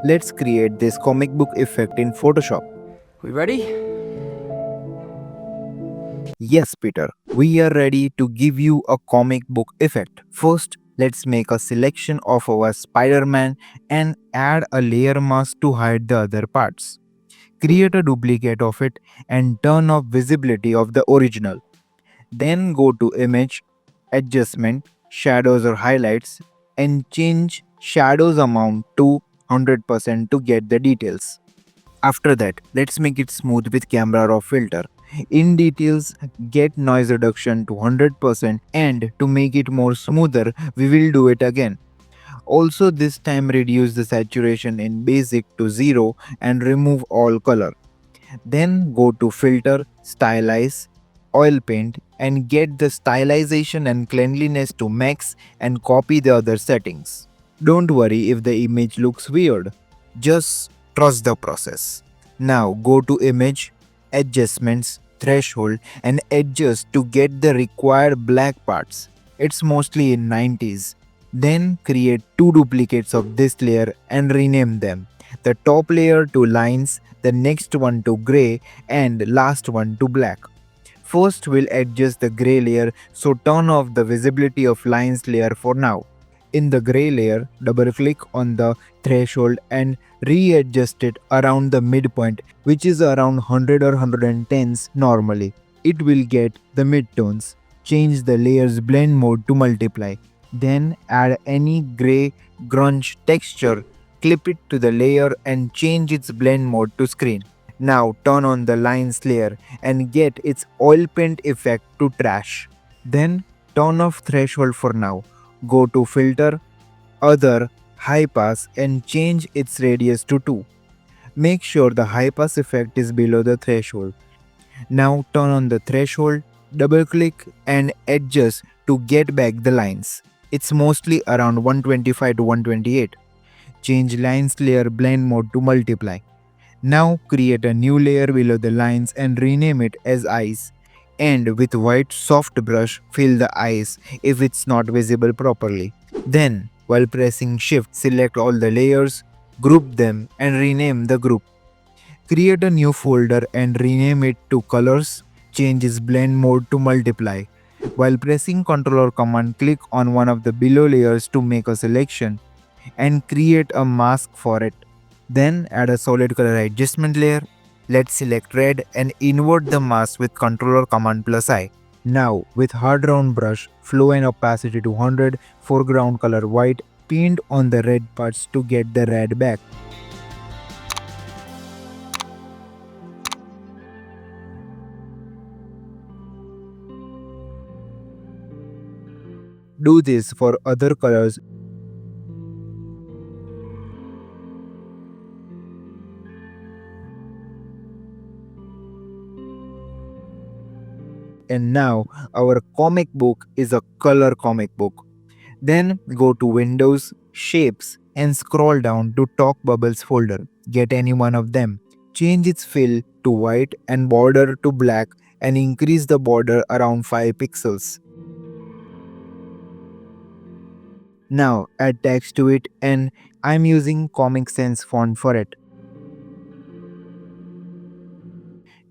Let's create this comic book effect in Photoshop. We ready? Yes, Peter, we are ready to give you a comic book effect. First, let's make a selection of our Spider-Man and add a layer mask to hide the other parts. Create a duplicate of it and turn off visibility of the original. Then go to Image, Adjustment, Shadows or Highlights and change Shadows amount to 100% to get the details. After that, let's make it smooth with camera raw filter. In details, get noise reduction to 100% and to make it more smoother, we will do it again. Also this time reduce the saturation in basic to 0 and remove all color. Then go to filter, stylize, oil paint and get the stylization and cleanliness to max and copy the other settings. Don't worry if the image looks weird. Just trust the process. Now go to image, adjustments, threshold and adjust to get the required black parts. It's mostly in 90s. Then create two duplicates of this layer and rename them. The top layer to lines, the next one to gray and last one to black. First we'll adjust the gray layer, so turn off the visibility of lines layer for now. In the gray layer, double click on the threshold and readjust it around the midpoint, which is around 100 or 110s normally. It will get the midtones. Change the layer's blend mode to multiply. Then add any gray grunge texture, clip it to the layer and change its blend mode to screen. Now turn on the lines layer and get its oil paint effect to trash. Then turn off threshold for now. Go to filter, other, high pass and change its radius to 2. Make sure the high pass effect is below the threshold. Now turn on the threshold, double click and adjust to get back the lines. It's mostly around 125 to 128. Change lines layer blend mode to multiply. Now create a new layer below the lines and rename it as eyes. And with white soft brush fill the eyes if it's not visible properly. Then while pressing shift select all the layers, group them and rename the group. Create a new folder and rename it to colors. Change its blend mode to multiply. While pressing Ctrl or Command click on one of the below layers to make a selection and create a mask for it. Then add a solid color adjustment layer. Let's select red and invert the mask with Ctrl or Command plus I. Now with hard round brush, flow and opacity to 100, foreground color white, paint on the red parts to get the red back. Do this for other colors. And now our comic book is a color comic book. Then go to Windows, Shapes and scroll down to Talk Bubbles folder. Get any one of them. Change its fill to white and border to black and increase the border around 5 pixels. Now add text to it and I'm using Comic Sans font for it.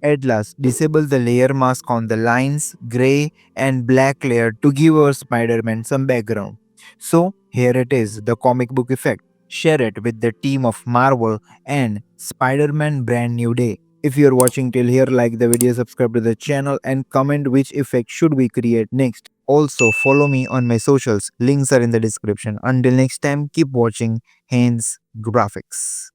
At last, disable the layer mask on the lines, gray and black layer to give our Spider-Man some background. So here it is, the comic book effect. Share it with the team of Marvel and Spider-Man Brand New Day. If you're watching till here, like the video, subscribe to the channel and comment which effect should we create next. Also follow me on my socials, links are in the description. Until next time, keep watching Haynes Graphics.